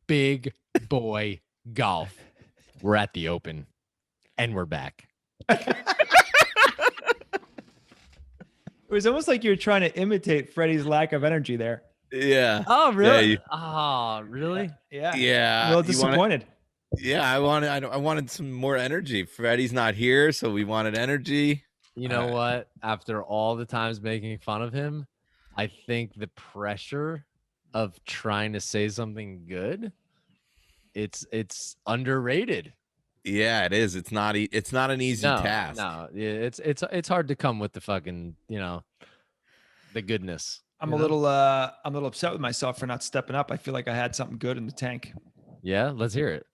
big boy golf. We're at the Open, and we're back. It was almost like you were trying to imitate Freddy's lack of energy there. Yeah. Oh, really? Yeah, Really? Yeah. Yeah. Well, disappointed. I wanted some more energy. Freddy's not here, so we wanted energy. You know what? After all the times making fun of him, I think the pressure of trying to say something good, it's underrated. Yeah, it is. It's not an easy task. No, it's hard to come with the fucking, the goodness. I'm a little upset with myself for not stepping up. I feel like I had something good in the tank. Yeah, let's hear it.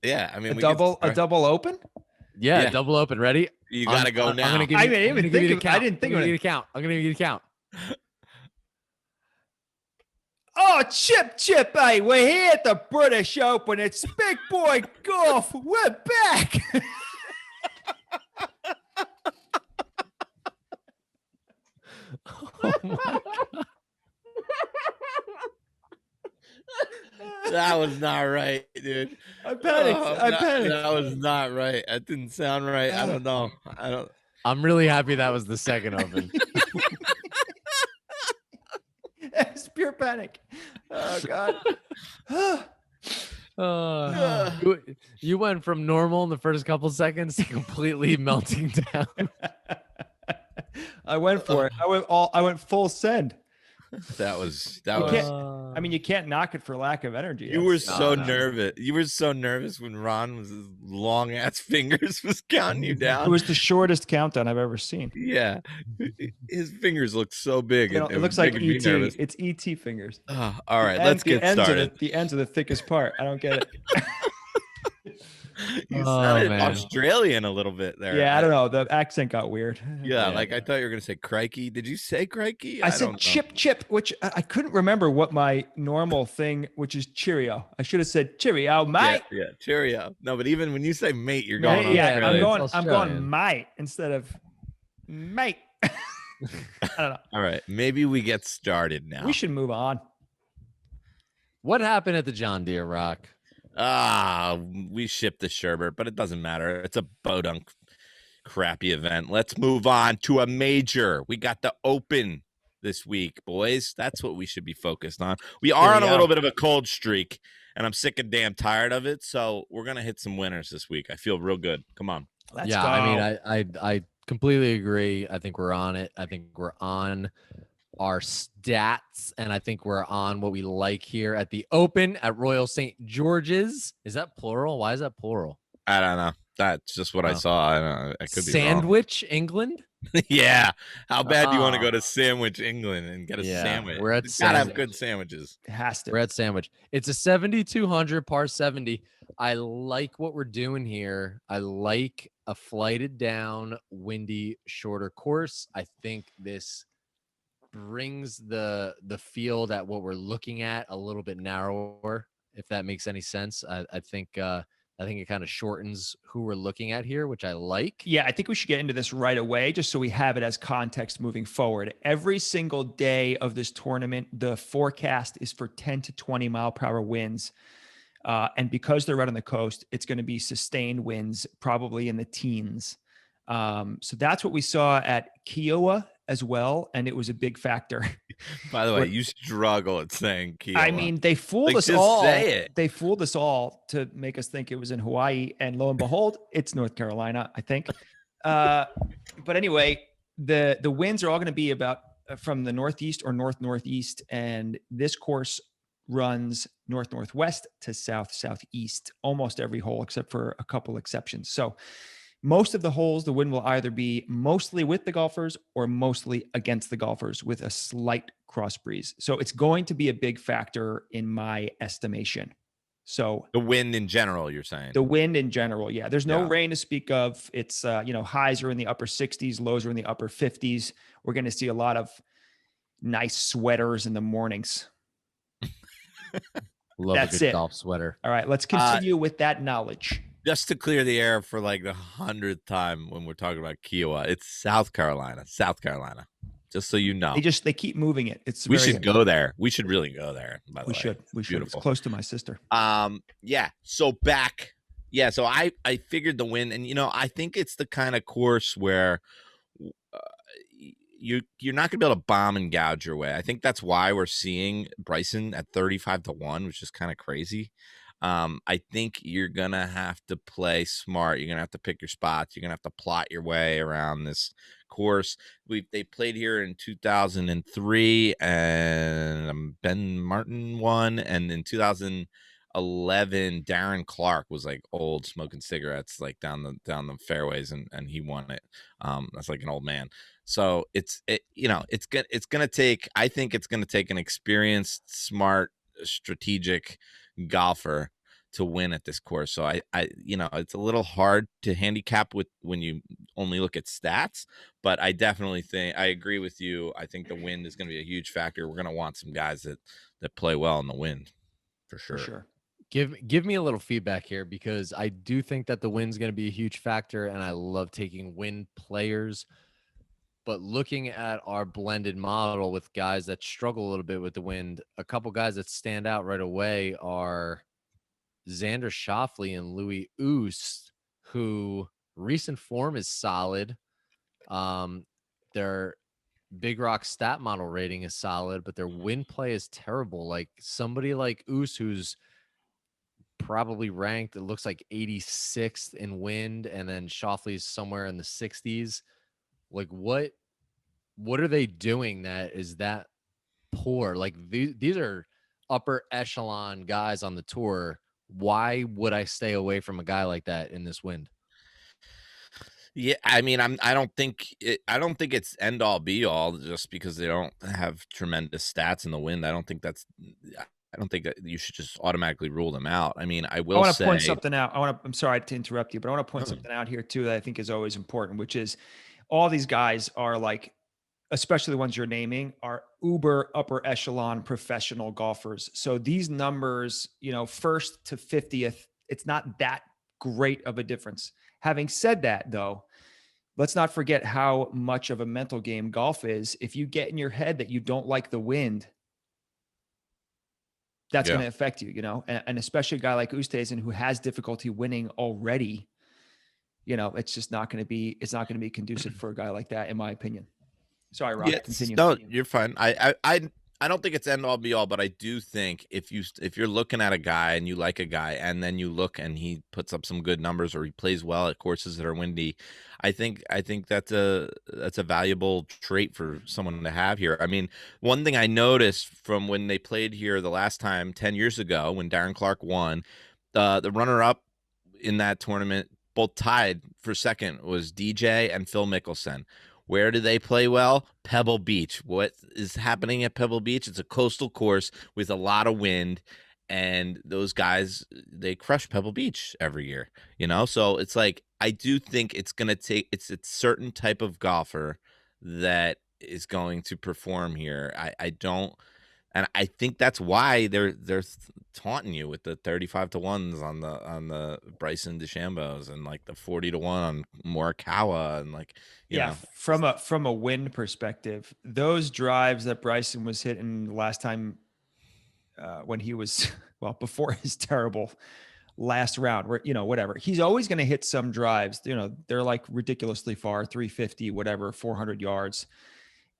Yeah, I mean, a double open. Yeah, double open. Ready? You gotta go now. I'm gonna give you. I didn't think of it. I'm gonna give you the count. Oh, Chip, hey, we're here at the British Open. It's Big Boy Golf. We're back. Oh my God. That was not right, dude. I panicked. That was not right. That didn't sound right. I don't know. I'm really happy that was the second open. It's pure panic. Oh God. You went from normal in the first couple seconds to completely melting down. I went for it. I went full send. That was. I mean, you can't knock it for lack of energy. You were so nervous. You were so nervous when Ron was his long ass fingers was counting you down. It was the shortest countdown I've ever seen. Yeah, his fingers look so big. It looks like ET. It's ET fingers. All right, let's get started. The ends are the thickest part. I don't get it. You sounded Australian a little bit there. Yeah, I don't know. The accent got weird. Yeah, like I thought you were gonna say crikey. Did you say crikey? I said chip, which I couldn't remember what my normal thing, which is cheerio. I should have said cheerio, mate. Yeah, cheerio. No, but even when you say mate, you're going. Yeah, I'm going mate instead of mate. I don't know. All right, maybe we get started now. We should move on. What happened at the John Deere Rock? We shipped the sherbet, but it doesn't matter. It's a bodunk crappy event. Let's move on to a major. We got the Open this week, boys. That's what we should be focused on. We are on a little bit of a cold streak, and I'm sick and damn tired of it. So we're gonna hit some winners this week. I feel real good. Come on. Let's go. I mean, I completely agree. I think we're on it. I think we're on our stats, and I think we're on what we like here at the Open at Royal St. George's. Is that plural? Why is that plural? I don't know. That's just what I saw. I don't know. I could be Sandwich, England? Yeah. How bad do you want to go to Sandwich, England and get a sandwich? We're at gotta have good sandwiches. It has to. We're at Sandwich. It's a 7,200 par 70. I like what we're doing here. I like a flighted down, windy, shorter course. I think this brings the field at what we're looking at a little bit narrower, if that makes any sense. I think it kind of shortens who we're looking at here, which I like. Yeah, I think we should get into this right away, just so we have it as context moving forward. Every single day of this tournament, the forecast is for 10 to 20 mile per hour winds. And because they're right on the coast, it's going to be sustained winds, probably in the teens. So that's what we saw at Kiowa as well, and it was a big factor. By the way, you struggle at saying Kiowa. I mean, they fooled us all. They fooled us all to make us think it was in Hawaii, and lo and behold, it's North Carolina, I think. But anyway, the winds are all going to be about from the northeast or northeast, and this course runs northwest to southeast almost every hole, except for a couple exceptions. So most of the holes, the wind will either be mostly with the golfers or mostly against the golfers with a slight cross breeze. So it's going to be a big factor in my estimation. So the wind in general, you're saying? The wind in general, yeah. There's no rain to speak of. It's, highs are in the upper 60s, lows are in the upper 50s. We're going to see a lot of nice sweaters in the mornings. Love That's a good it. golf sweater. All right, let's continue with that knowledge. Just to clear the air for like the 100th time when we're talking about Kiowa, it's South Carolina. Just so you know. They keep moving it. We should go there. We should really go there, by the way. We should. Beautiful. It's close to my sister. Yeah. So back. Yeah. So I figured the win, and I think it's the kind of course where you're not gonna be able to bomb and gouge your way. I think that's why we're seeing Bryson at 35-1, which is kind of crazy. I think you're gonna have to play smart. You're gonna have to pick your spots. You're gonna have to plot your way around this course. They played here in 2003, and Ben Martin won, and in 2011, Darren Clark was like old, smoking cigarettes like down the fairways, and he won it. That's like an old man. So it's gonna take. I think it's gonna take an experienced, smart, strategic golfer to win at this course. So I it's a little hard to handicap when you only look at stats, but I definitely think I agree with you. I think the wind is going to be a huge factor. We're going to want some guys that play well in the wind for sure. For sure. Give me a little feedback here, because I do think that the wind's going to be a huge factor, and I love taking wind players. But looking at our blended model with guys that struggle a little bit with the wind, a couple guys that stand out right away are Xander Schauffele and Louis Oosthuizen, who recent form is solid. Their Big Rock stat model rating is solid, but their wind play is terrible. Like somebody like Oosthuizen, who's probably ranked, it looks like 86th in wind, and then Schauffele's somewhere in the 60s. Like what are they doing that is that poor? Like these are upper echelon guys on the tour. Why would I stay away from a guy like that in this wind? Yeah, I mean, I don't think it's end all be all just because they don't have tremendous stats in the wind. I don't think that you should just automatically rule them out. I mean, I want to point something out. I'm sorry to interrupt you, but I want to point something out here too that I think is always important, which is all these guys are like, especially the ones you're naming, are uber upper echelon professional golfers. So these numbers, first to 50th, it's not that great of a difference. Having said that, though, let's not forget how much of a mental game golf is. If you get in your head that you don't like the wind, that's going to affect you, and especially a guy like Oosthuizen who has difficulty winning already, it's just not going to be conducive for a guy like that, in my opinion. Sorry, Rob. Continue. No, you're fine. I don't think it's end all be all, but I do think if you're looking at a guy and you like a guy, and then you look and he puts up some good numbers or he plays well at courses that are windy, I think that's a valuable trait for someone to have here. I mean, one thing I noticed from when they played here the last time 10 years ago when Darren Clark won, the runner-up in that tournament, both tied for second, was DJ and Phil Mickelson. Where do they play well? Pebble Beach. What is happening at Pebble Beach? It's a coastal course with a lot of wind, and those guys, they crush Pebble Beach every year, So it's like, I do think it's going to take, it's a certain type of golfer that is going to perform here. I don't, and I think that's why they're taunting you with the 35-1s on the Bryson DeChambeaus and like the 40-1 on Morikawa and like you know. From a wind perspective, those drives that Bryson was hitting last time when he was before his terrible last round, where whatever, he's always going to hit some drives. They're like ridiculously far, 350, whatever, 400 yards.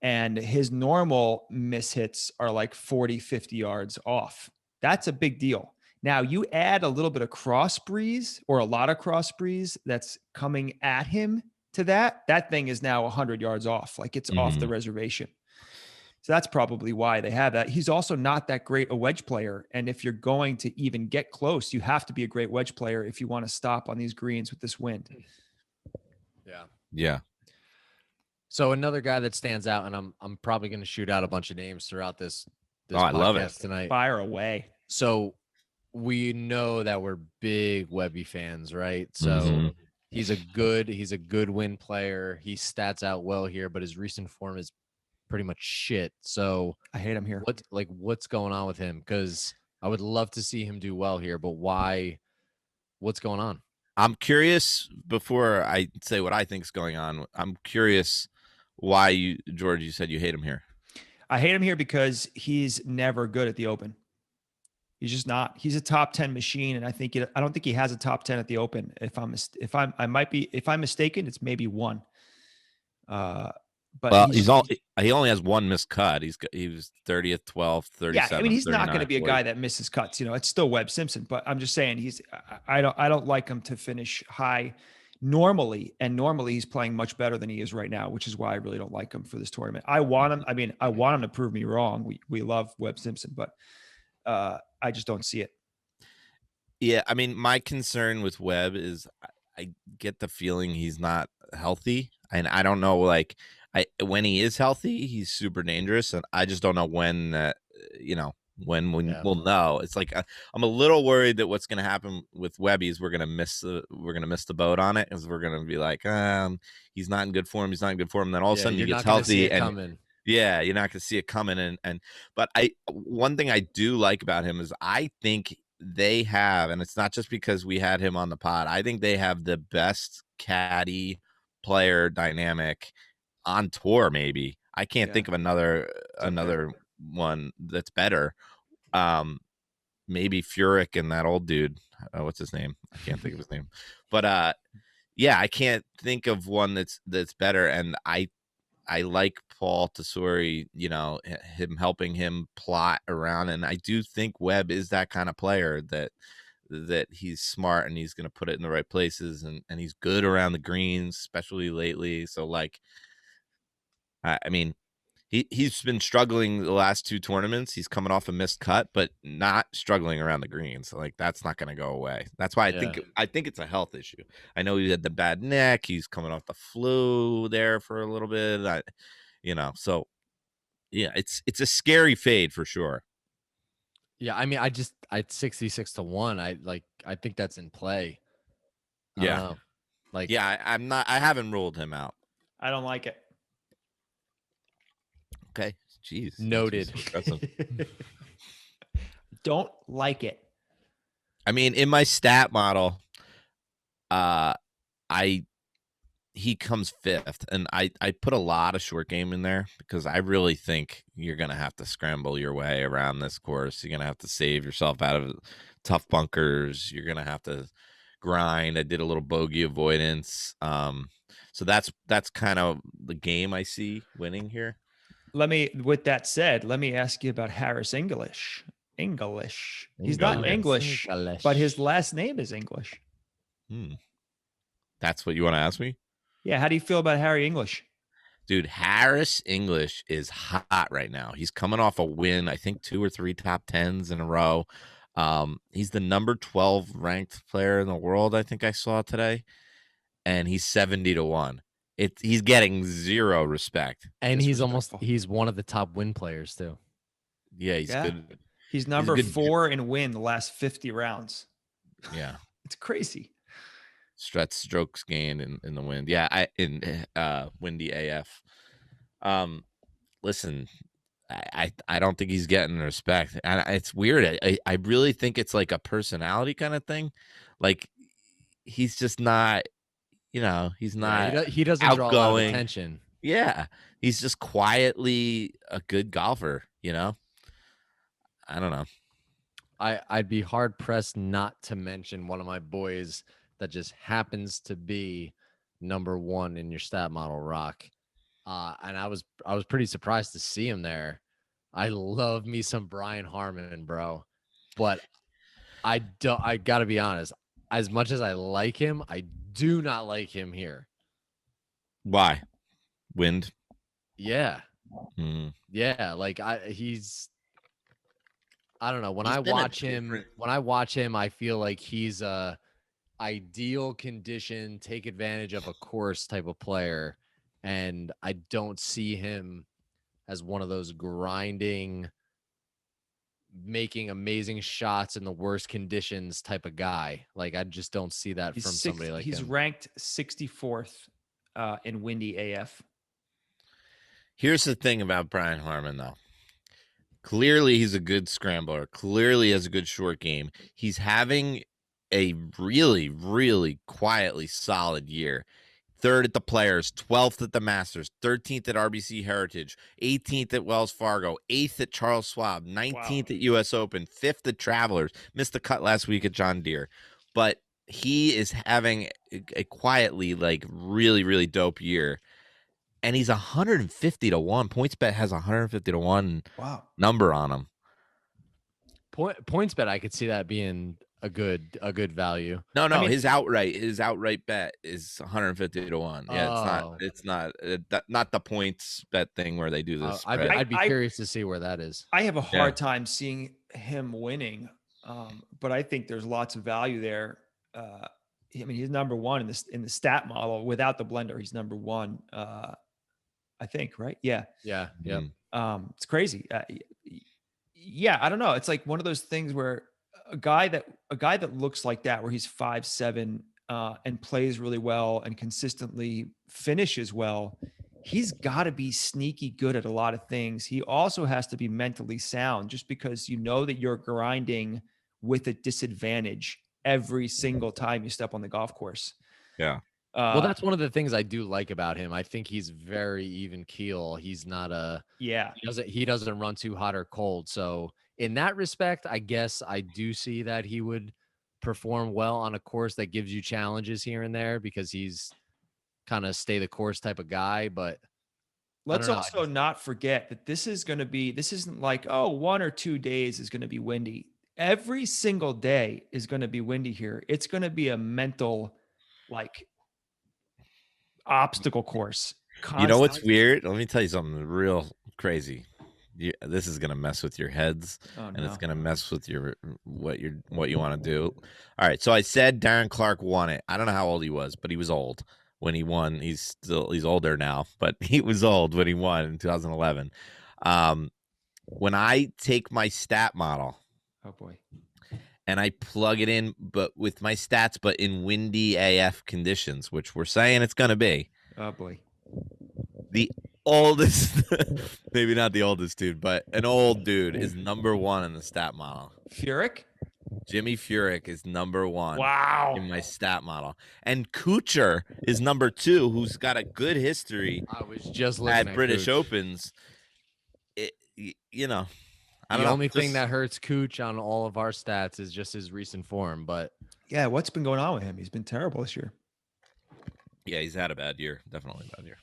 And his normal mishits are like 40, 50 yards off. That's a big deal. Now you add a little bit of cross breeze or a lot of cross breeze that's coming at him to that thing is now 100 yards off. Like it's off the reservation. So that's probably why they have that. He's also not that great a wedge player. And if you're going to even get close, you have to be a great wedge player if you want to stop on these greens with this wind. Yeah. Yeah. So another guy that stands out, and I'm probably going to shoot out a bunch of names throughout this I love it tonight. Fire away. So we know that we're big Webby fans, right? So he's a good win player. He stats out well here, but his recent form is pretty much shit. So I hate him here. What's going on with him? Because I would love to see him do well here, but why? What's going on? I'm curious, before I say what I think is going on, I'm curious why George, you said you hate him here. I hate him here because he's never good at the Open. He's just not. He's a top 10 machine, and I don't think he has a top 10 at the Open. If I'm mistaken, it's maybe one. But well, he only has one missed cut. He was 30th, 12th, 37th. Yeah, I mean, he's not going to be a guy that misses cuts. It's still Webb Simpson, but I'm just saying I don't like him to finish high normally, and normally he's playing much better than he is right now, which is why I really don't like him for this tournament. I want him to prove me wrong. We love Webb Simpson, but I just don't see it. Yeah, I mean, my concern with Webb is I get the feeling he's not healthy, and I don't know, like, when he is healthy, he's super dangerous, and I just don't know when we'll know. It's like I'm a little worried that what's going to happen with Webby is we're going to miss the boat on it, because we're going to be like, he's not in good form. He's not in good form. And then all of a sudden he gets healthy, and yeah, you're not going to see it coming. But one thing I do like about him is I think they have, and it's not just because we had him on the pod, I think they have the best caddy player dynamic on tour. Maybe I can't think of another one that's better. Maybe Furyk and that old dude, what's his name? I can't think of his name, but yeah, I can't think of one that's better. And I like Paul Tesori, him helping him plot around, and I do think Webb is that kind of player that he's smart and he's going to put it in the right places, and he's good around the greens, especially lately. So, like, I mean, he's been struggling the last two tournaments. He's coming off a missed cut, but not struggling around the greens. Like, that's not going to go away. That's why I think it's a health issue. I know he had the bad neck. He's coming off the flu there for a little bit. So yeah, it's a scary fade for sure. Yeah, I mean, I'd 66 to 1. I think that's in play. Yeah. I haven't ruled him out. I don't like it. Okay. Jeez. Noted. Don't like it. I mean, in my stat model, he comes fifth, and I put a lot of short game in there because I really think you're going to have to scramble your way around this course. You're going to have to save yourself out of tough bunkers. You're going to have to grind. I did a little bogey avoidance. So that's kind of the game I see winning here. With that said, let me ask you about Harris English. He's not English, but his last name is English. That's what you want to ask me? Yeah. How do you feel about Harry English? Dude, Harris English is hot right now. He's coming off a win, I think 2 or 3 top 10s in a row. He's the number 12 ranked player in the world, I think I saw today. And he's 70 to 1. He's getting zero respect. And he's one of the top win players too. Yeah, he's good. He's number 4 in win the last 50 rounds. Yeah. It's crazy. Strokes gained in the wind. Yeah, in windy AF. Listen, I don't think he's getting the respect. And it's weird. I really think it's like a personality kind of thing. Like, he's just not, he's not. Yeah, he doesn't outgoing. Draw a lot of attention. Yeah, he's just quietly a good golfer. I don't know. I'd be hard pressed not to mention one of my boys that just happens to be number 1 in your stat model, Rock. And I was pretty surprised to see him there. I love me some Brian Harman, bro. But I gotta be honest. As much as I like him, I do not like him here. Why? Wind? Yeah. Yeah. Like I don't know. When I watch him, I feel like he's a ideal condition, take advantage of a course type of player. And I don't see him as one of those grinding, making amazing shots in the worst conditions type of guy. Like, I just don't see that from somebody like him. He's ranked 64th in windy AF. Here's the thing about Brian Harman, though. Clearly, he's a good scrambler. Clearly, has a good short game. He's having a really, really quietly solid year. 3rd at the Players, 12th at the Masters, 13th at RBC Heritage, 18th at Wells Fargo, 8th at Charles Schwab, 19th at US Open, 5th at Travelers. Missed the cut last week at John Deere. But he is having a quietly, like, really, really dope year. And he's 150 to 1. PointsBet has 150 to 1 number on him. PointsBet, I could see that being a good value. No, I mean, his outright bet is 150 to 1. Yeah, it's not the points bet thing where they do this. I'd be curious to see where that is. I have a hard time seeing him winning, but I think there's lots of value there. I mean, he's number one in the stat model without the blender. He's number one, I think, right? Yeah. Yeah. It's crazy. Yeah, I don't know. It's like one of those things where a guy that looks like that, where he's 5'7", and plays really well and consistently finishes well, he's got to be sneaky good at a lot of things. He also has to be mentally sound, just because you know that you're grinding with a disadvantage every single time you step on the golf course. Yeah. Well, that's one of the things I do like about him. I think he's very even keel. He's not he doesn't run too hot or cold. So in that respect, I guess I do see that he would perform well on a course that gives you challenges here and there, because he's kind of stay the course type of guy. But let's also not forget that this isn't like, 1 or 2 days is going to be windy. Every single day is going to be windy here. It's going to be a mental, like, obstacle course. You know what's weird? Let me tell you something real crazy. This is gonna mess with your heads, and it's gonna mess with what you want to do. All right, so I said Darren Clarke won it. I don't know how old he was, but he was old when he won. He's older now, but he was old when he won in 2011. When I take my stat model, oh boy, and I plug it in, but with my stats, but in windy AF conditions, which we're saying it's going to be. Oh boy. The oldest, maybe not the oldest dude, but an old dude is number 1 in the stat model. Furyk? Jimmy Furyk is number 1. Wow. In my stat model. And Kuchar is number 2, who's got a good history. I was just looking at British Opens. The only thing that hurts Cooch on all of our stats is just his recent form. But yeah, what's been going on with him? He's been terrible this year. Yeah, he's had a bad year. Definitely a bad year.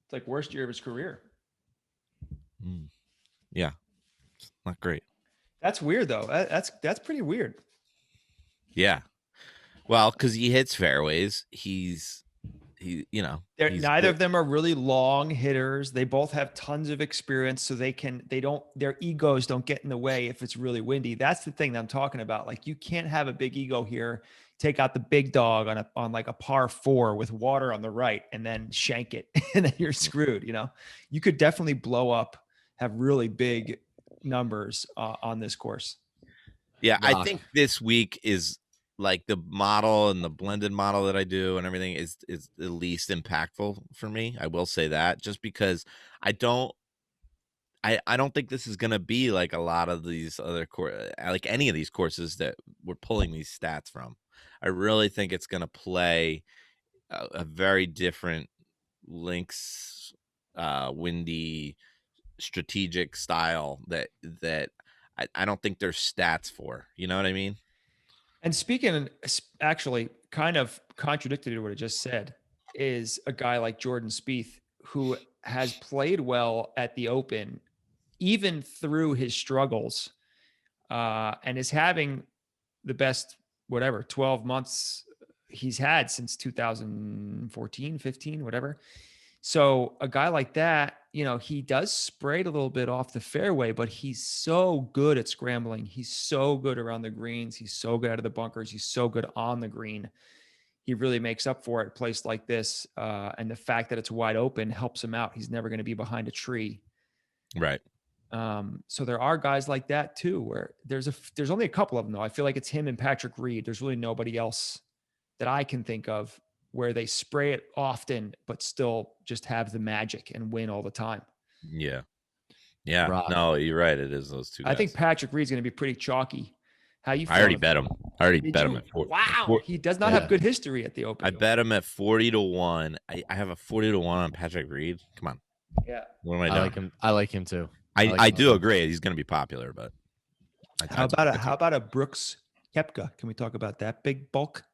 It's like worst year of his career. Yeah, it's not great. That's weird though. That's pretty weird. Yeah, well, because he hits fairways. Neither of them are really long hitters. They both have tons of experience, so their egos don't get in the way if it's really windy. That's the thing that I'm talking about. Like, you can't have a big ego here, take out the big dog on like a par 4 with water on the right, and then shank it, and then you're screwed. You could definitely blow up, have really big numbers on this course. Yeah, I think this week is, like, the model and the blended model that I do and everything is the least impactful for me. I will say that, just because I don't think this is going to be like a lot of these other like any of these courses that we're pulling these stats from. I really think it's going to play a very different links, windy, strategic style that I don't think there's stats for. You know what I mean? And speaking, actually, kind of contradictory to what I just said, is a guy like Jordan Spieth, who has played well at the Open, even through his struggles, and is having the best, 12 months he's had since 2014, 15, whatever. So a guy like that, he does spray it a little bit off the fairway, but he's so good at scrambling. He's so good around the greens. He's so good out of the bunkers. He's so good on the green. He really makes up for it at a place like this. And the fact that it's wide open helps him out. He's never going to be behind a tree. Right. So there are guys like that too, where there's only a couple of them though. I feel like it's him and Patrick Reed. There's really nobody else that I can think of where they spray it often, but still just have the magic and win all the time. Yeah. No, you're right. It is those two guys. I think Patrick Reed's going to be pretty chalky. How you? I already bet him. I already bet him at 40. Wow, he does not have good history at the Open. I bet him at 40-1. I have a 40-1 on Patrick Reed. Come on. Yeah. What am I doing? I like him too. I do agree. He's going to be popular, but how about a Brooks Koepka? Can we talk about that big bulk?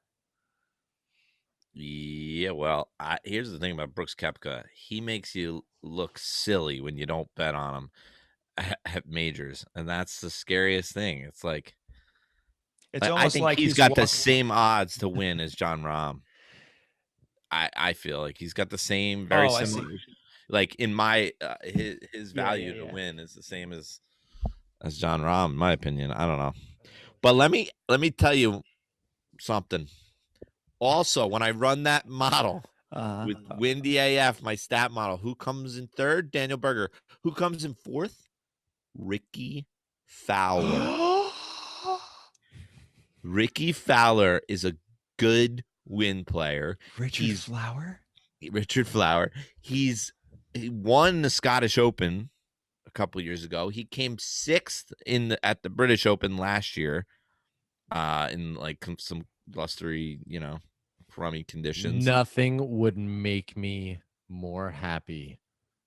Yeah, well, here's the thing about Brooks Koepka. He makes you look silly when you don't bet on him at majors, and that's the scariest thing. It's like I think like he's got the same odds to win as Jon Rahm. I feel like he's got the same, very similar. Like in my his value to win is the same as Jon Rahm, in my opinion. I don't know, but let me tell you something. Also, when I run that model with Windy AF, my stat model, who comes in third? Daniel Berger. Who comes in fourth? Rickie Fowler. Rickie Fowler is a good win player. Richard Flower. He won the Scottish Open a couple years ago. He came sixth at the British Open last year, in like some blustery, crummy conditions. Nothing would make me more happy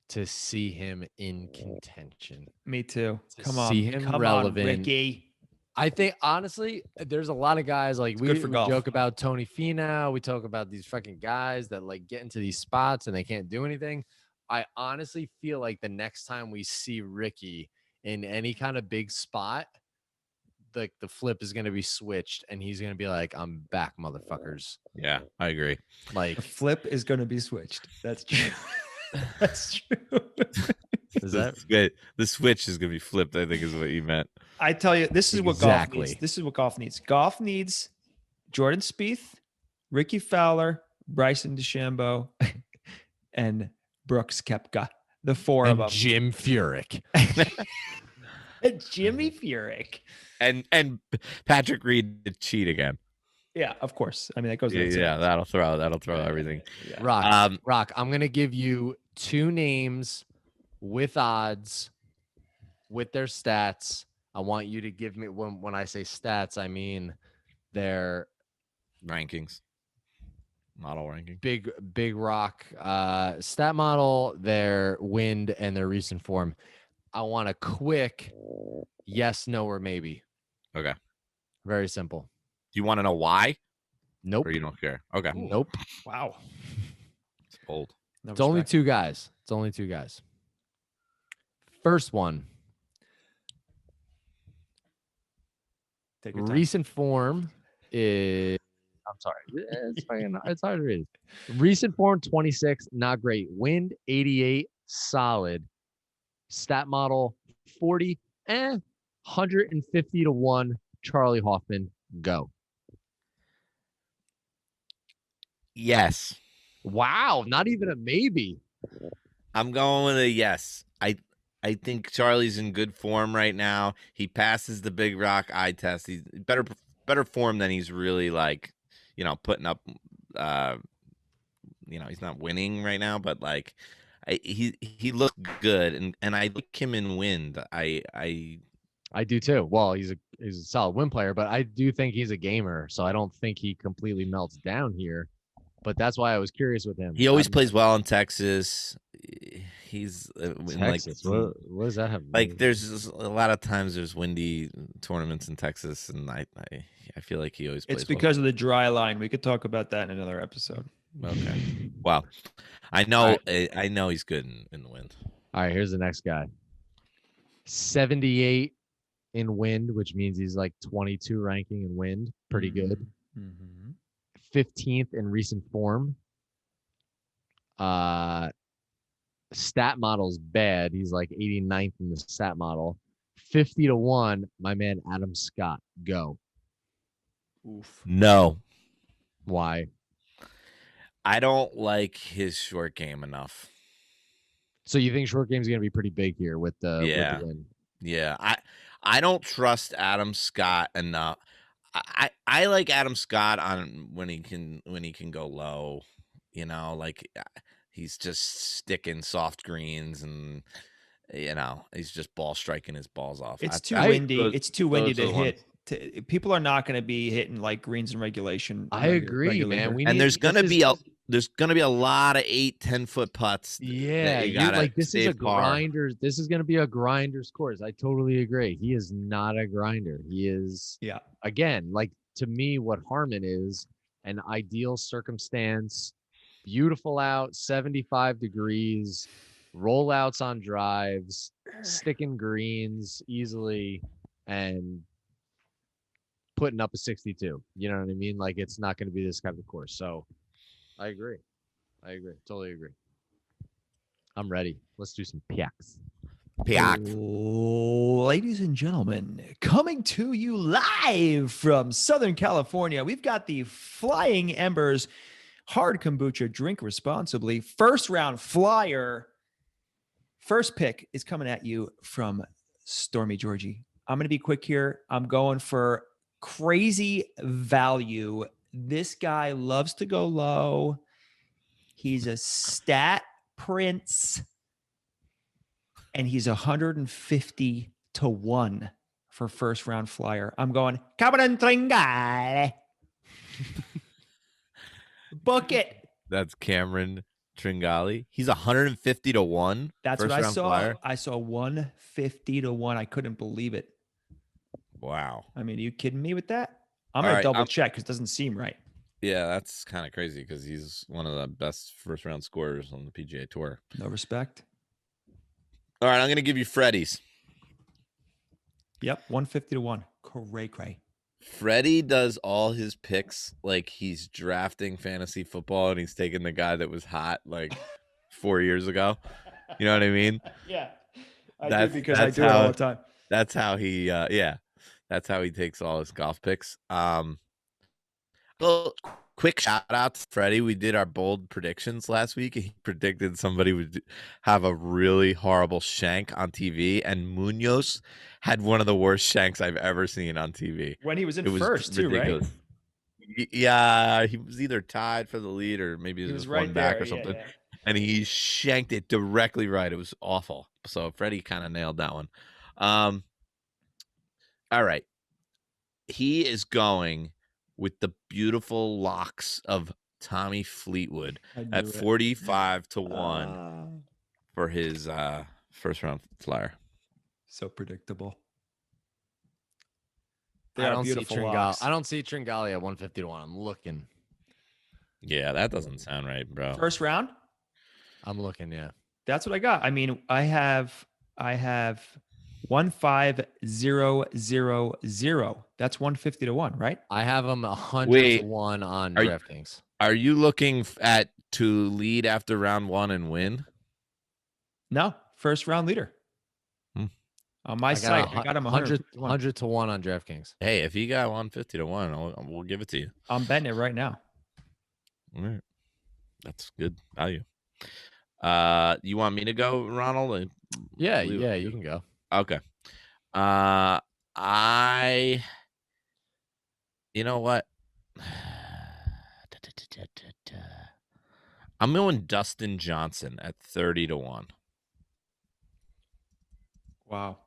to see him in contention. Me too. Come relevant. On, Rickie. I think honestly, there's a lot of guys like we joke about Tony Finau. We talk about these fucking guys that like get into these spots and they can't do anything. I honestly feel like the next time we see Rickie in any kind of big spot, the flip is going to be switched and he's going to be like, I'm back, motherfuckers. Yeah, I agree. Like the flip is going to be switched. That's true. That's true. Is that good? The switch is going to be flipped, I think is what you meant. I tell you, this is what golf needs. This is what golf needs. Golf needs Jordan Spieth, Rickie Fowler, Bryson DeChambeau, and Brooks Koepka. The four of them. Jim Furyk. Jimmy Furyk. And Patrick Reed to cheat again. Yeah, of course. I mean, that goes. Yeah, that'll throw everything. Yeah. Rock. I'm gonna give you two names with odds, with their stats. I want you to give me when I say stats, I mean their rankings, model ranking. Big Rock stat model, their wind, and their recent form. I want a quick yes, no, or maybe. Okay. Very simple. Do you want to know why? Nope. Or you don't care? Okay. Ooh. Nope. Wow. It's bold. It's only two guys. First one. Take your time. Recent form is. I'm sorry. It's hard to read. Recent form 26, not great. Wind 88, solid. Stat model 40, 150-1. Charlie Hoffman, go. Yes. Wow, not even a maybe. I'm going with a yes. I think Charlie's in good form right now. He passes the Big Rock eye test. He's better form than he's really like, putting up. He's not winning right now, but like, he looked good, and I like him in wind. I do too. Well, he's a solid win player, but I do think he's a gamer, so I don't think he completely melts down here. But that's why I was curious with him. He always plays well in Texas. He's Texas. What does that have? Like, there's a lot of times there's windy tournaments in Texas, and I feel like he always plays. It's because of the dry line. We could talk about that in another episode. Okay. Wow. I know. Right. I know he's good in the wind. All right. Here's the next guy. 78 in wind, which means he's like 22 ranking in wind. Pretty good. Mm-hmm. 15th in recent form. Stat model's bad. He's like 89th in the stat model. 50-1. My man Adam Scott, go. Oof. No. Why? I don't like his short game enough. So you think short game's gonna be pretty big here with the win? Yeah. I don't trust Adam Scott enough. I like Adam Scott on when he can go low, like he's just sticking soft greens and he's just ball striking his balls off. It's too windy. It's too windy to People are not going to be hitting like greens in regulation. I agree, man. There's gonna be a lot of 8-10 foot putts. Yeah, this is a grinder. This is gonna be a grinder's course. I totally agree. He is not a grinder. He is again, like to me, what Harmon is an ideal circumstance. Beautiful out, 75 degrees, rollouts on drives, sticking greens easily, and putting up a 62. You know what I mean? Like it's not going to be this kind of course. So I agree. Totally agree. I'm ready. Let's do some picks. Ladies and gentlemen, coming to you live from Southern California, we've got the Flying Embers Hard Kombucha. Drink responsibly. First round flyer. First pick is coming at you from Stormy Georgie. I'm going to be quick here. I'm going for crazy value. This guy loves to go low. He's a stat prince. And he's 150 to 1 for first round flyer. I'm going Cameron Tringale. Book it. That's Cameron Tringale. He's 150 to 1. That's what I saw. Flyer. I saw 150 to 1. I couldn't believe it. Wow. I mean, are you kidding me with that? I'm going to double check because it doesn't seem right. Yeah, that's kind of crazy because he's one of the best first round scorers on the PGA Tour. No respect. All right, I'm going to give you Freddy's. Yep, 150 to 1. Cray. Freddy does all his picks like he's drafting fantasy football and he's taking the guy that was hot like 4 years ago. You know what I mean? Yeah. I do because I do it all the time. That's how he that's how he takes all his golf picks. Well, quick shout out to Freddy. We did our bold predictions last week. He predicted somebody would have a really horrible shank on TV, and Munoz had one of the worst shanks I've ever seen on TV. When he was in first, too, right? Yeah, he was either tied for the lead or maybe he was right one back or something. Yeah. And he shanked it directly right. It was awful. So Freddy kind of nailed that one. All right. He is going with the beautiful locks of Tommy Fleetwood at 45 to 1 for his first round flyer. So predictable. I don't see Tringale at 150 to 1. I'm looking. Yeah, that doesn't sound right, bro. First round? I'm looking, yeah. That's what I got. I mean, I have 15000. That's 150 to 1, right? I have him 100 to 1 on DraftKings. Are you looking at to lead after round 1 and win? No, first round leader. On my site, I got him 100 to 1 on DraftKings. Hey, if you got 150 to 1, we'll give it to you. I'm betting it right now. All right. That's good value. You want me to go, Ronald? Yeah, you can go. Okay. You know what? I'm going Dustin Johnson at 30 to 1. Wow.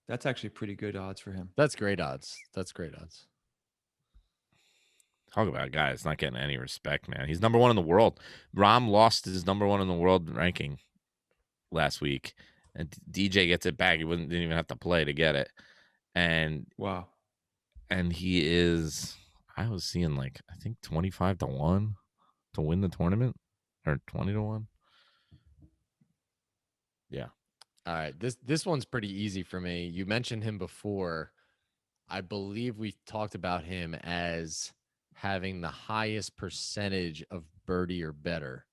That's actually pretty good odds for him. That's great odds. Talk about a guy that's not getting any respect, man. He's number 1 in the world. Rahm lost his number 1 in the world ranking last week. And DJ gets it back. He didn't even have to play to get it. And wow. And he is, I was seeing like, I think 25 to 1 to win the tournament, or 20 to 1. Yeah. All right. This one's pretty easy for me. You mentioned him before. I believe we talked about him as having the highest percentage of birdie or better.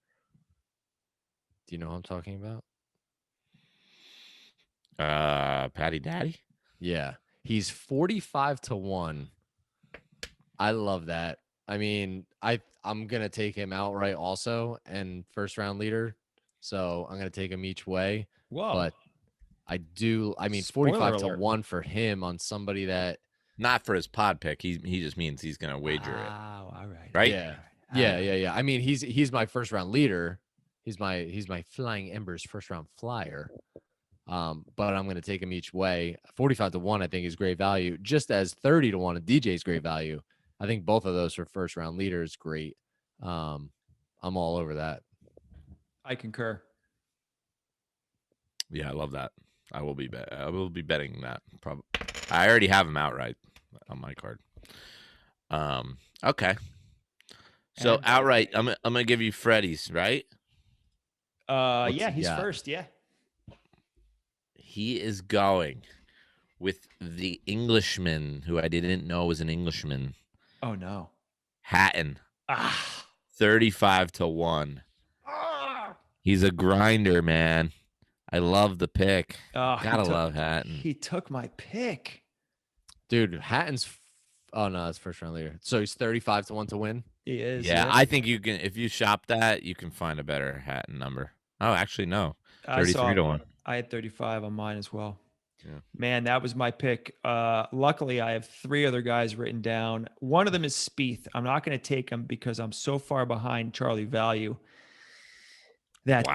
Do you know what I'm talking about? Patty Daddy? Yeah. He's 45 to 1. I love that. I mean, I'm going to take him outright also and first round leader. So I'm going to take him each way. Whoa. But I mean, 45 to 1 for him on somebody that. Not for his pod pick. He just means he's going to wager it. Oh, all right. Right? Yeah. I mean, he's my first round leader. He's my Flying Embers first round flyer. But I'm going to take him each way. 45-1, I think, is great value, just as 30-1 and DJ is great value. I think both of those for first round leaders, great. I'm all over that. I concur. Yeah, I love that. I will be betting that. Probably. I already have him outright on my card. Okay. So outright, I'm gonna give you Freddy's, right? Yeah, he's first. Yeah. He is going with the Englishman, who I didn't know was an Englishman. Oh no. Hatton. 35-1. He's a grinder, man. I love the pick. Gotta love Hatton. He took my pick. Dude, Hatton's oh no, it's first round leader. So he's 35-1 to win. He is. Yeah, I think you can, if you shop that, you can find a better Hatton number. Oh, actually, no. 33-1. I had 35 on mine as well. Yeah. Man, that was my pick. Luckily, I have 3 other guys written down. One of them is Spieth. I'm not going to take him because I'm so far behind Charlie Value that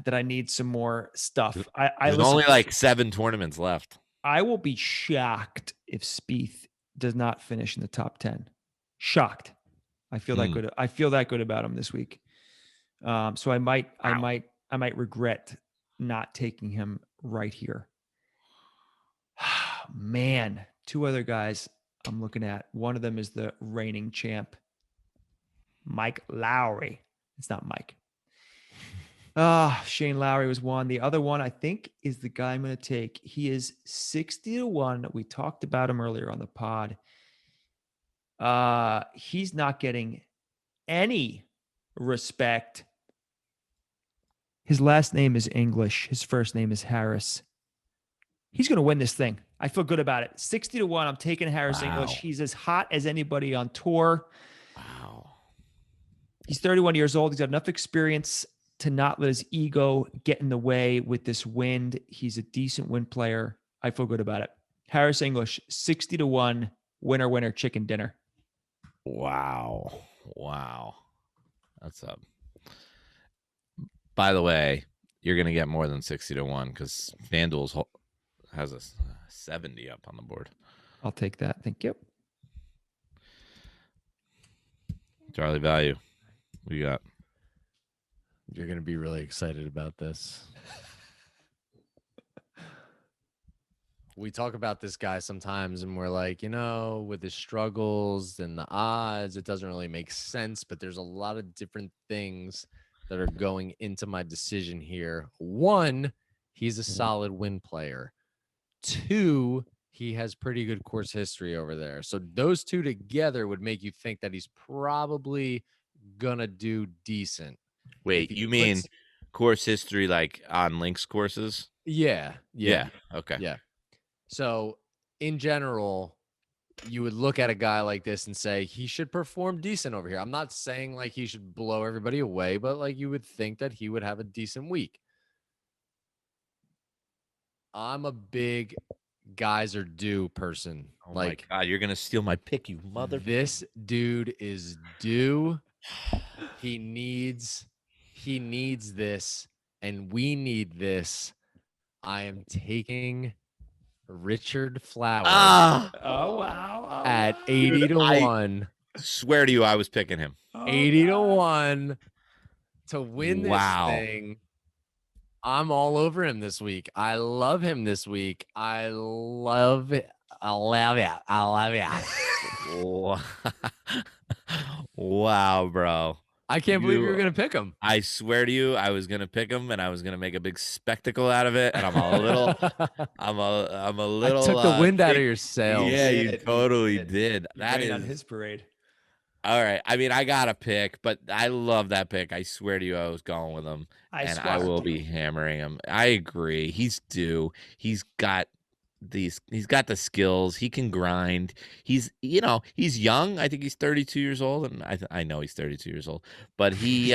that I need some more stuff. There's only like 7 tournaments left. I will be shocked if Spieth does not finish in the top 10. Shocked. I feel that good. I feel that good about him this week. So I might regret not taking him right here. Man, 2 other guys I'm looking at. One of them is the reigning champ, Mike Lowry. It's not Mike. Shane Lowry was one. The other one, I think, is the guy I'm going to take. He is 60-1. We talked about him earlier on the pod. He's not getting any respect. His last name is English. His first name is Harris. He's going to win this thing. I feel good about it. 60-1. I'm taking Harris English. He's as hot as anybody on tour. Wow. He's 31 years old. He's got enough experience to not let his ego get in the way with this wind. He's a decent wind player. I feel good about it. Harris English, 60-1. Winner, chicken dinner. Wow. That's up. By the way, you're going to get more than 60-1 because FanDuel has a 70 up on the board. I'll take that. Thank you. Charlie Value. What you got? You're going to be really excited about this. We talk about this guy sometimes and we're like, with his struggles and the odds, it doesn't really make sense, but there's a lot of different things that are going into my decision here. 1, he's a solid win player. 2, he has pretty good course history over there. So those 2 together would make you think that he's probably gonna do decent. Wait, you mean course history like on links courses? Yeah. Okay. Yeah. So in general, you would look at a guy like this and say he should perform decent over here. I'm not saying like he should blow everybody away, but like you would think that he would have a decent week. I'm a big guys are due person. Oh my God, you're gonna steal my pick, you mother. This dude is due. He needs this, and we need this. I am taking Richard Flower. Oh wow! At 80-1. I swear to you, I was picking him. 80-1 to win this thing. I'm all over him this week. I love him this week. I love it. Wow, bro. I can't believe you were going to pick him. I swear to you, I was going to pick him and I was going to make a big spectacle out of it. And I'm a little, I took the wind out of your sails. Yeah, you totally did. That is on his parade. All right. I mean, I got a pick, but I love that pick. I swear to you, I was going with him. I will be hammering him. I agree. He's due. He's got the skills. He can grind. He's young. I think he's 32 years old, and I know he's 32 years old, but he's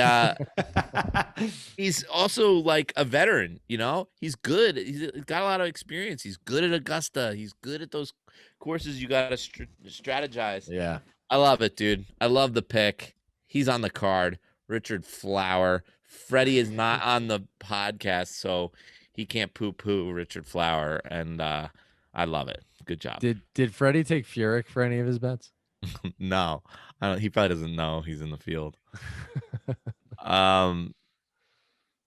also like a veteran. He's good. He's got a lot of experience. He's good at Augusta. He's good at those courses. You got to strategize. Yeah, I love it, dude. I love the pick. He's on the card. Richard Flower. Freddy is not on the podcast, so he can't poo-poo Richard Fowler, and I love it. Good job. Did Freddy take Furyk for any of his bets? No, he probably doesn't know he's in the field.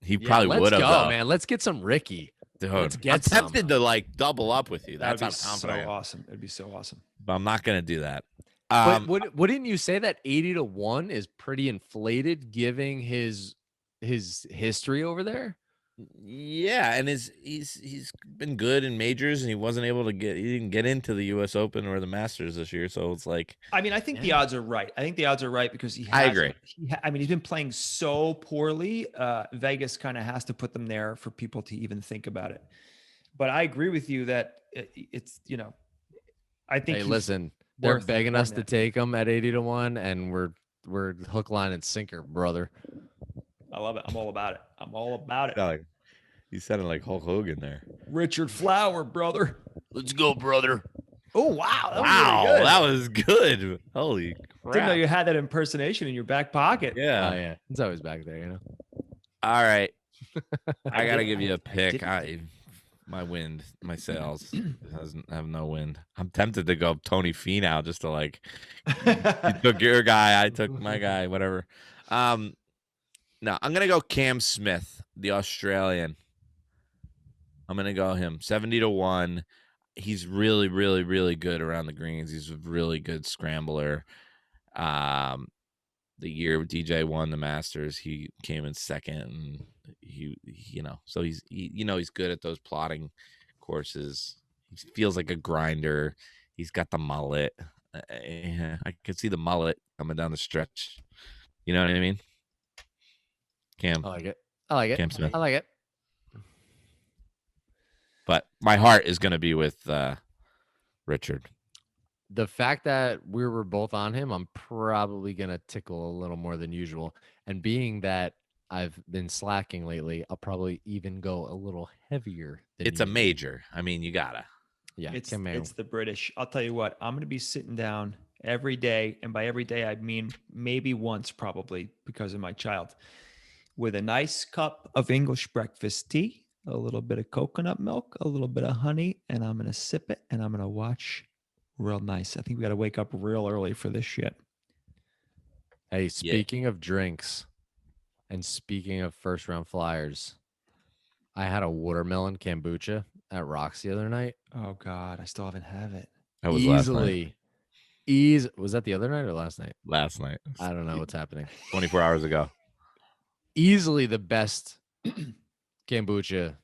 He probably would have. Let's go, man. Let's get some Rickie. Dude, Let's get I'm tempted to like double up with you. That's That'd be how so confident I am. awesome. It'd be so awesome. But I'm not gonna do that. But wouldn't you say that 80-1 is pretty inflated, given his history over there? Yeah, and he's been good in majors, and he didn't get into the U.S. Open or the Masters this year. So it's like, I mean, I think the odds are right. I think the odds are right because I agree. He's been playing so poorly. Vegas kind of has to put them there for people to even think about it. But I agree with you that it's, I think. Hey, listen, they're begging us to take him at 80-1, and we're hook, line, and sinker, brother. I love it. I'm all about it. I'm all about it. Like, you sounded like Hulk Hogan there. Richard Fowler, brother. Let's go, brother. Oh, wow. That was good. Holy crap. Didn't know you had that impersonation in your back pocket. Yeah. Oh, yeah. It's always back there, All right. I got to give you a pick. My sails have no wind. I'm tempted to go Tony Finau just to like, you took your guy, I took my guy, whatever. No, I'm going to go Cam Smith, the Australian. I'm going to go him 70-1. He's really, really, really good around the greens. He's a really good scrambler. The year DJ won the Masters, he came in second, and so he's good at those plotting courses. He feels like a grinder. He's got the mullet. I could see the mullet coming down the stretch. You know what I mean? Cam. I like it. Cam Smith. I like it. But my heart is going to be with Richard. The fact that we were both on him, I'm probably going to tickle a little more than usual. And being that I've been slacking lately, I'll probably even go a little heavier. It's a major. I mean, you got to. Yeah, it's the British. I'll tell you what, I'm going to be sitting down every day. And by every day, I mean maybe once probably because of my child. With a nice cup of English breakfast tea, a little bit of coconut milk, a little bit of honey, and I'm going to sip it and I'm going to watch real nice. I think we got to wake up real early for this shit. Hey, speaking of drinks and speaking of first round flyers, I had a watermelon kombucha at Rock's the other night. Oh, God. I still haven't had it. That was last night. Was that the other night or last night? Last night. I don't know what's happening. 24 hours ago. Easily the best kombucha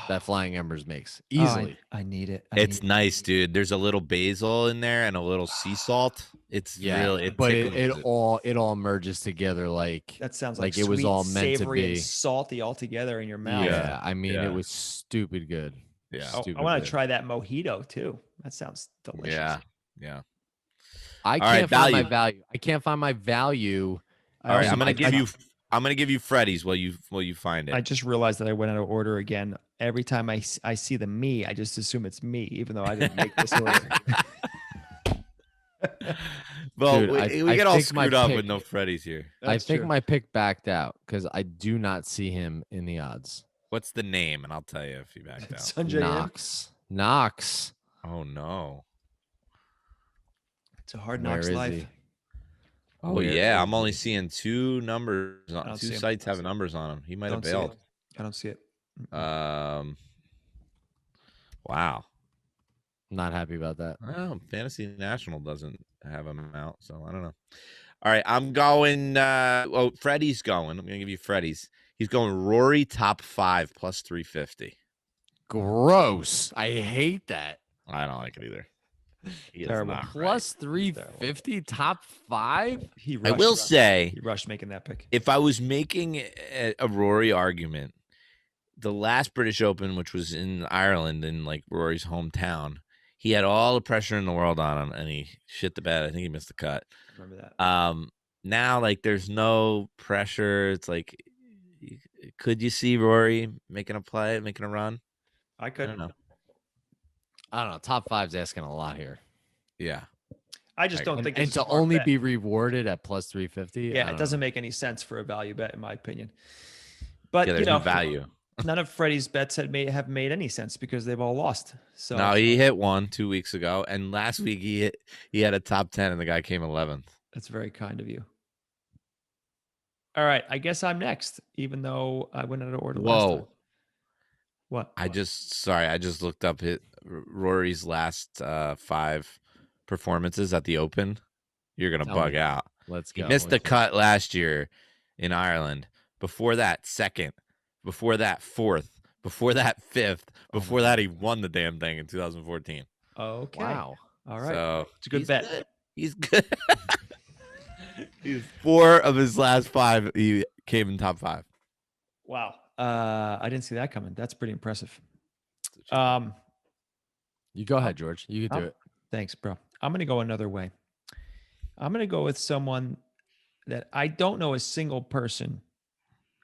that Flying Embers makes. Easily. I need it. It's nice, dude. There's a little basil in there and a little sea salt. It's really, but it all merges together like that sounds like it was sweet, all meant to be and salty all together in your mouth. Yeah, I mean it was stupid good. Yeah, I want to try that mojito too. That sounds delicious. Yeah. I can't find my value. I can't find my value. All right, I'm gonna give you Freddy's while you find it. I just realized that I went out of order again. Every time I see the me, I just assume it's me, even though I didn't make this order. Well, Dude, we get all screwed up with no Freddy's here. I think my pick backed out because I do not see him in the odds. What's the name? And I'll tell you if he backed out. Sanjay Knox. Oh no. It's a hard Knox life. He? Oh yeah, I'm only seeing two numbers. Two sites have numbers on them. He might have bailed. I don't see it. Wow. Not happy about that. Well, Fantasy National doesn't have him out, so I don't know. All right, I'm going. Freddy's going. I'm gonna give you Freddy's. He's going Rory top 5 plus 350. Gross. I hate that. I don't like it either. Terrible. Plus 350 top 5. I will say he rushed making that pick. If I was making a Rory argument, the last British Open, which was in Ireland in like Rory's hometown, he had all the pressure in the world on him, and he shit the bed. I think he missed the cut. I remember that. Now like there's no pressure. It's like, could you see Rory making a play, making a run? I could. I don't know. Top 5's asking a lot here. Yeah. I just don't think. And to only be rewarded at plus 350. Yeah, it doesn't make any sense for a value bet, in my opinion. But there's no value. None of Freddy's bets have made any sense because they've all lost. So No, he hit one 2 weeks ago, and last week he had a top 10, and the guy came 11th. That's very kind of you. All right, I guess I'm next, even though I went out of order last time. What? I just looked up Rory's last 5 performances at the Open. You're gonna bug out. Let's go. He missed the cut last year in Ireland. Before that, 2nd. Before that, 4th. Before that, 5th. Before that, he won the damn thing in 2014. Okay. Wow. All right. So it's a good bet. Good. He's good. He's 4 of his last 5. He came in top 5. Wow. I didn't see that coming. That's pretty impressive. You go ahead, George. You can do it. Thanks, bro. I'm going to go another way. I'm going to go with someone that I don't know a single person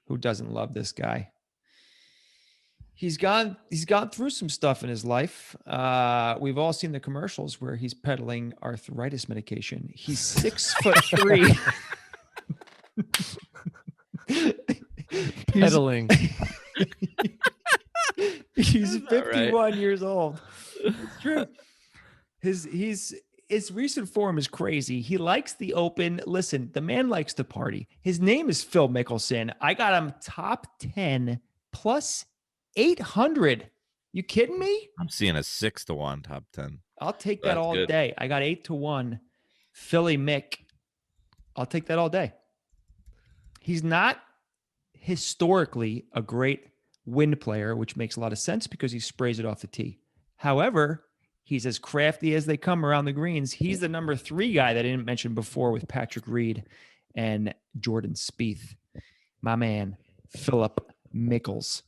who doesn't love this guy. He's gone through some stuff in his life. We've all seen the commercials where he's peddling arthritis medication. He's 6'3". Peddling. He's 51 years old. It's true. His recent form is crazy. He likes the Open. Listen, the man likes to party. His name is Phil Mickelson. I got him top 10 plus 800. You kidding me? I'm seeing a 6-1 top 10. I'll take that all day. I got 8-1. Philly Mick. I'll take that all day. He's not historically a great wind player, which makes a lot of sense because he sprays it off the tee. However, he's as crafty as they come around the greens. He's the number 3 guy that I didn't mention before with Patrick Reed and Jordan Spieth. My man, Philip Mickels.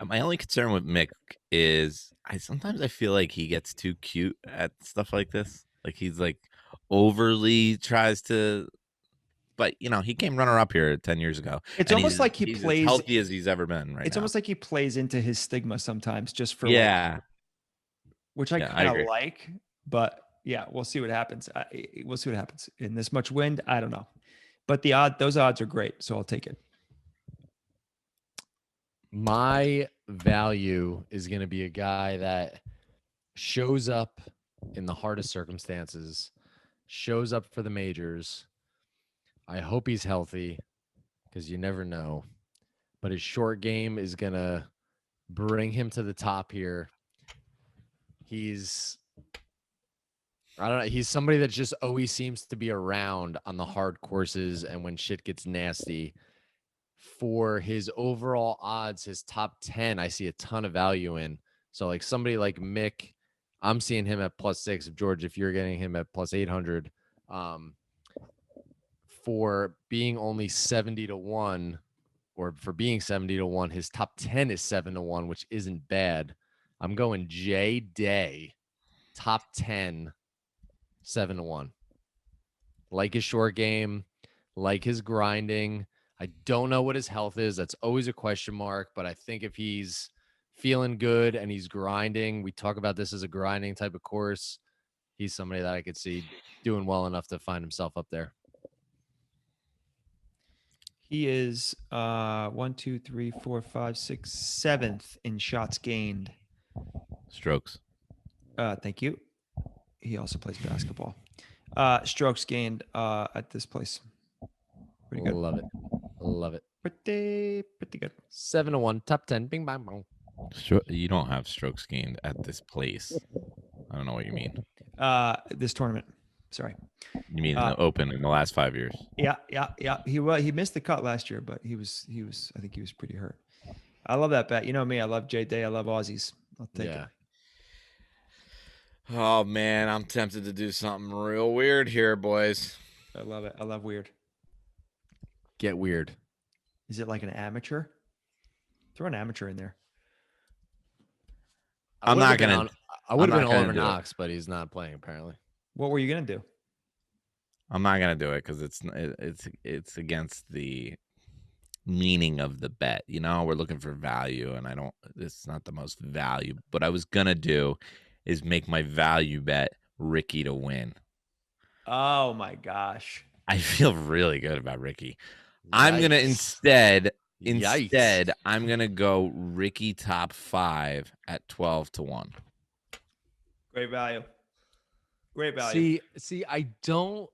My only concern with Mick is sometimes I feel like he gets too cute at stuff like this. Like he's like overly tries to, but he came runner up here 10 years ago. It's almost like he's plays as healthy as he's ever been. Right. It's almost like he plays into his stigma sometimes, just for which I kind of like. But yeah, we'll see what happens. We'll see what happens in this much wind. I don't know, but those odds are great, so I'll take it. My value is going to be a guy that shows up in the hardest circumstances, shows up for the majors. I hope he's healthy because you never know. But his short game is going to bring him to the top here. He's somebody that just always seems to be around on the hard courses and when shit gets nasty. For his overall odds, his top 10, I see a ton of value in. So like somebody like Mick, I'm seeing him at +6. George, if you're getting him at +800, for being only 70-1, or for being 70-1, his top 10 is 7-1, which isn't bad. I'm going Jay Day, top 10, 7-1. Like his short game, like his grinding. I don't know what his health is. That's always a question mark. But I think if he's feeling good and he's grinding, we talk about this as a grinding type of course, he's somebody that I could see doing well enough to find himself up there. He is 1, 2, 3, 4, 5, 6, 7th in shots gained. Strokes. Thank you. He also plays basketball. Strokes gained at this place. Pretty good. Love it. Love it. Pretty good. 7-1, top 10. Bing, bang, bang. You don't have strokes gained at this place. I don't know what you mean. This tournament. Sorry. You mean the Open in the last 5 years? Yeah. He missed the cut last year, but he was. I think he was pretty hurt. I love that bet. You know me. I love Jay Day. I love Aussies. I'll take it. Oh man, I'm tempted to do something real weird here, boys. I love it. I love weird. Get weird. Is it like an amateur? Throw an amateur in there. I would have been Oliver Knox, but he's not playing apparently. What were you gonna do? I'm not gonna do it because it's against the meaning of the bet. We're looking for value, and it's not the most value. What I was gonna do is make my value bet Rickie to win. Oh my gosh. I feel really good about Rickie. Nice. I'm going to instead Instead, I'm going to go Rickie top 5 at 12-1. Great value. Great value. See, I don't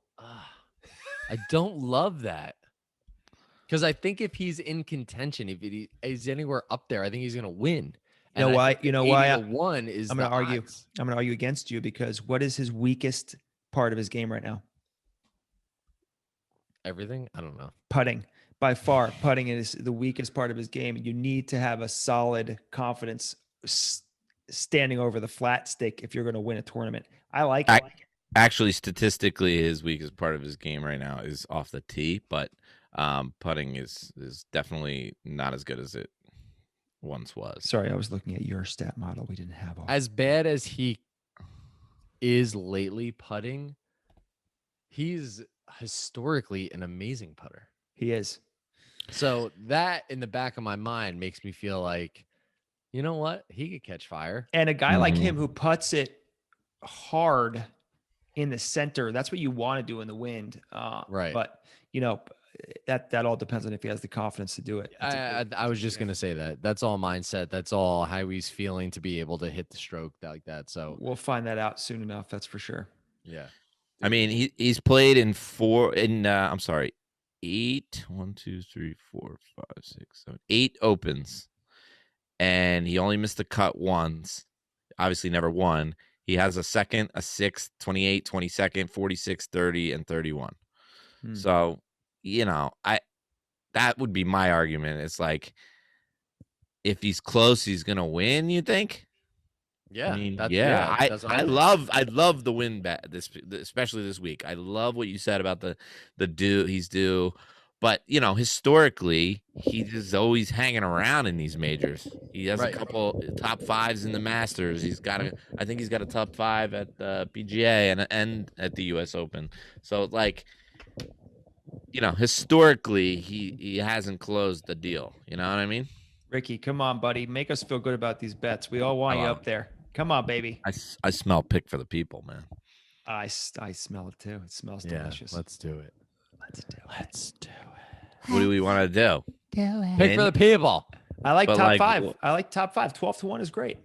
love that. Because I think if he's in contention, if he is anywhere up there, I think he's going to win. You know why? You know why? 80-1 is I'm going to argue. I'm going to argue against you because what is his weakest part of his game right now? Everything? I don't know. Putting. By far, putting is the weakest part of his game. You need to have a solid confidence standing over the flat stick if you're going to win a tournament. I like it. Actually, statistically, his weakest part of his game right now is off the tee, but putting is definitely not as good as it once was. Sorry, I was looking at your stat model. We didn't have all. As bad as he is lately putting, he's historically an amazing putter. He is. So that in the back of my mind makes me feel like, you know what? He could catch fire. And a guy like him who puts it hard in the center, that's what you want to do in the wind. Right. But, you know, that all depends on if he has the confidence to do it. I was just going to say that. That's all mindset. That's all how he's feeling to be able to hit the stroke like that. So we'll find that out soon enough. That's for sure. Yeah. I mean, he's played in 8 opens, and he only missed the cut once. Obviously never won. He has a second, a 6th, 28, 22nd, 46, 30, and 31. So, you know, that would be my argument. It's like, if he's close, he's gonna win. You think? Yeah, I mean, that's I love the win bet especially this week. I love what you said about he's due, but you know, historically, he's always hanging around in these majors. He has a couple top 5s in the Masters. I think he's got a top 5 at the PGA and at the U.S. Open. So like, you know, historically, he hasn't closed the deal. You know what I mean? Rickie, come on, buddy. Make us feel good about these bets. We all want you up there. Come on, baby. I smell pick for the people, man. I smell it too. It smells delicious. Let's do it. Let's do it. What do we want to do? Pick for the people. I like top 5. I like top 5. 12-1 is great.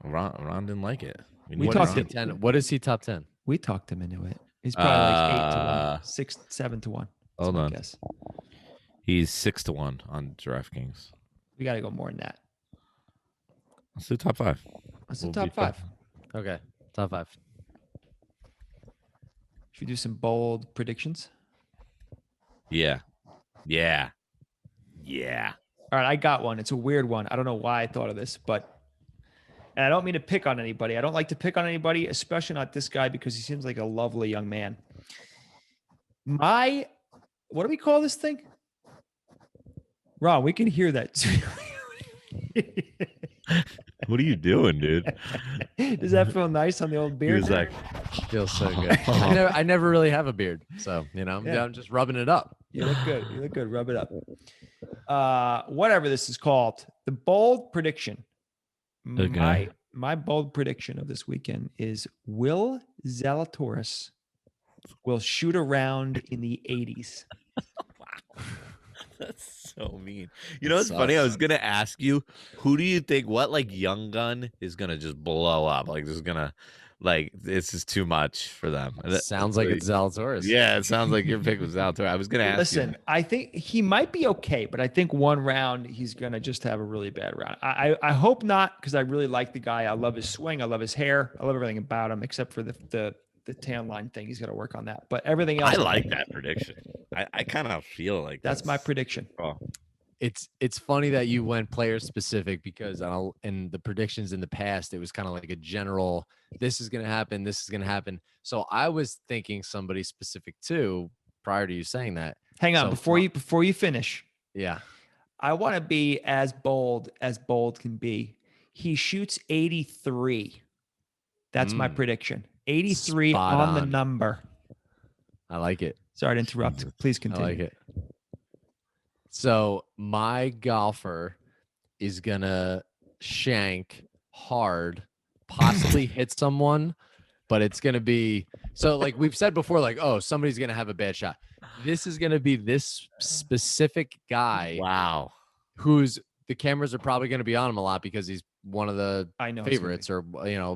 Ron didn't like it. We talked to 10. What is he top 10? We talked him into it. He's probably like 8-1, 6, 7-1. Hold on. Guess. He's 6-1 on DraftKings. We got to go more than that. Let's do top 5. Let's do top 5. Okay, top 5. Should we do some bold predictions? Yeah. All right, I got one. It's a weird one. I don't know why I thought of this, and I don't mean to pick on anybody. I don't like to pick on anybody, especially not this guy, because he seems like a lovely young man. What do we call this thing? Ron, we can hear that. What are you doing, dude? Does that feel nice on the old beard? He was like, feels so good. I never really have a beard, so you know, I'm just rubbing it up. You look good. You look good. Rub it up. Whatever this is called, the bold prediction. Okay. My bold prediction of this weekend is Will Zalatoris will shoot around in the 80s. Wow. That's so mean. You know what's funny? I was gonna ask you, who do you think, what like young gun is gonna just blow up? Like this is gonna, like this is too much for them. It sounds like it's Zalatoris. Yeah, it sounds like your pick was Zalatoris. I was gonna ask. Listen, I think he might be okay, but I think one round he's gonna just have a really bad round. I hope not, because I really like the guy. I love his swing. I love his hair. I love everything about him, except for the tan line thing. He's got to work on that. But everything else, I like that prediction. I kind of feel like that's my prediction. Oh. It's funny that you went player specific, because in the predictions in the past, it was kind of like a general, this is going to happen, this is going to happen. So I was thinking somebody specific too, prior to you saying that. Hang on, before you finish. Yeah. I want to be as bold can be. He shoots 83. That's my prediction. 83 on the number. I like it. Sorry to interrupt. Please continue. I like it. So my golfer is gonna shank hard, possibly hit someone, but it's gonna be So like we've said before, like, oh, somebody's gonna have a bad shot. This is gonna be this specific guy. Wow. Who's the cameras are probably gonna be on him a lot because he's one of the favorites or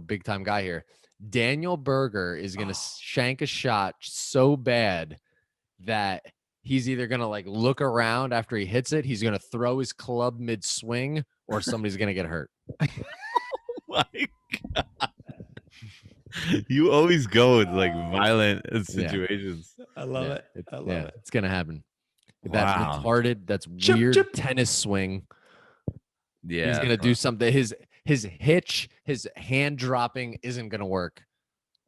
big time guy here. Daniel Berger is gonna shank a shot so bad that he's either gonna like look around after he hits it, he's gonna throw his club mid swing, or somebody's gonna get hurt. Oh my God. You always go with like violent situations. I love it. I love it. It's gonna happen. Wow. That retarded, that's weird tennis swing. Yeah, he's gonna do something. His hitch, his hand dropping isn't gonna work.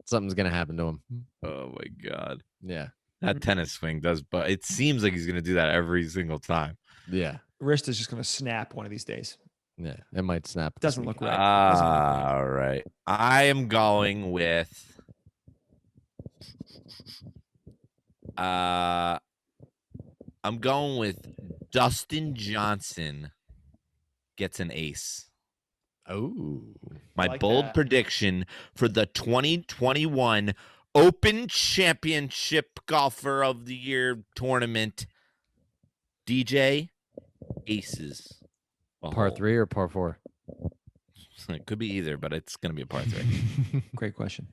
Something's gonna happen to him. Oh my God. Yeah. That tennis swing does, but it seems like he's gonna do that every single time. Yeah. Wrist is just gonna snap one of these days. Yeah, it might snap. Doesn't look right. All right. I am going with I'm going with Dustin Johnson gets an ace. Oh. My bold prediction for the 2021 Open Championship Golfer of the Year tournament. DJ aces. Par 3 or par 4? It could be either, but it's going to be a par 3. Great question.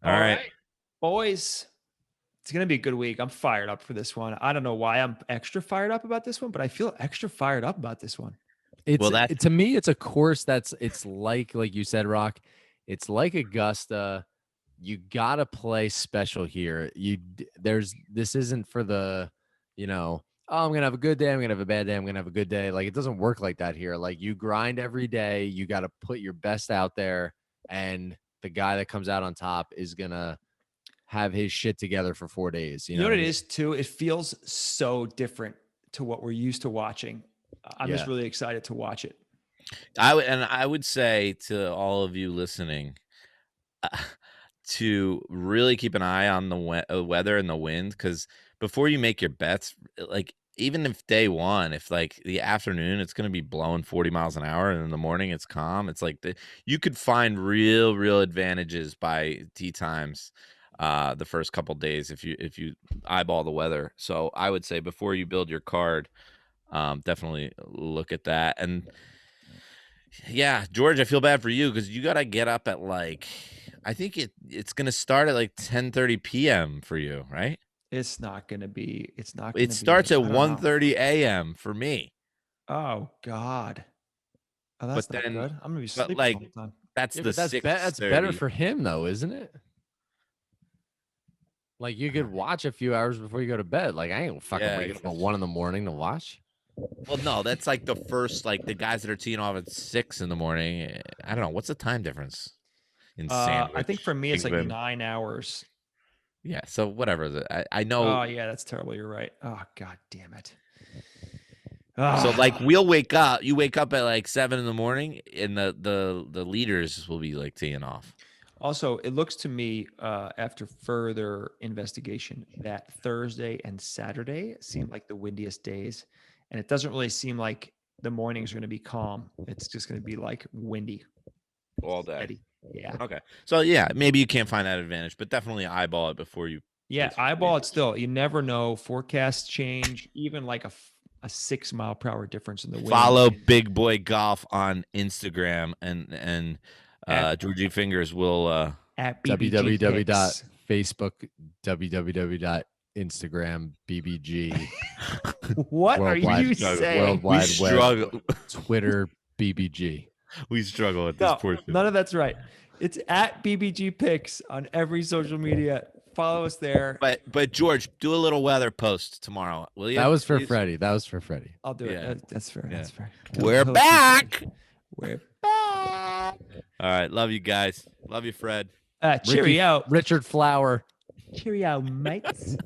All right. Boys, it's going to be a good week. I'm fired up for this one. I don't know why I'm extra fired up about this one, but I feel extra fired up about this one. To me, it's a course it's like you said, Rock, it's like Augusta. You got to play special here. This isn't for the, oh, I'm going to have a good day. I'm going to have a bad day. I'm going to have a good day. Like, it doesn't work like that here. Like, you grind every day. You got to put your best out there. And the guy that comes out on top is going to have his shit together for 4 days. You know what it is, too? It feels so different to what we're used to watching. I'm just really excited to watch it. I would say to all of you listening to really keep an eye on the weather and the wind, because before you make your bets, like even if day one, if like the afternoon it's going to be blowing 40 miles an hour and in the morning it's calm, it's like you could find real advantages by tee times the first couple days if you eyeball the weather. So I would say before you build your card, definitely look at that. And yeah, George, I feel bad for you because you got to get up at I think it's going to start at 10:30 p.m. for you, right? It's not going to be. It starts at 1:30 a.m. for me. Oh God. Oh, that's not good. I'm going to be sleeping all the time. That's that's better for him though, isn't it? Like you could watch a few hours before you go to bed. Like I ain't fucking waking up at 1 a.m. to watch. Well, no, that's like the first, the guys that are teeing off at 6 a.m. I don't know. What's the time difference in Sandwich, I think for me, it's England? 9 hours. Yeah. So whatever. I know. Oh yeah, that's terrible. You're right. Oh God damn it. So we'll wake up. You wake up at 7 a.m. and the leaders will be teeing off. Also, it looks to me after further investigation that Thursday and Saturday seem like the windiest days. And it doesn't really seem like the mornings are going to be calm. It's just going to be windy all day. Steady. Yeah. Okay. So yeah, maybe you can't find that advantage, but definitely eyeball it before you. Yeah, eyeball it still. You never know. Forecasts change. Even a 6 mile per hour difference in the wind. Follow Big Boy Golf on Instagram and Georgie Fingers will at www.facebook www.instagram BBG. What are you saying? World Wide Web, Twitter BBG. We struggle at this portion. None of that's right. It's at BBG Picks on every social media. Follow us there. But George, do a little weather post tomorrow, will you? That was for Freddy. I'll do it. That's fair. Yeah. That's fair. We're back. We're back. All right. Love you guys. Love you, Fred. Cheerio. Richard Flower. Cheerio, mates.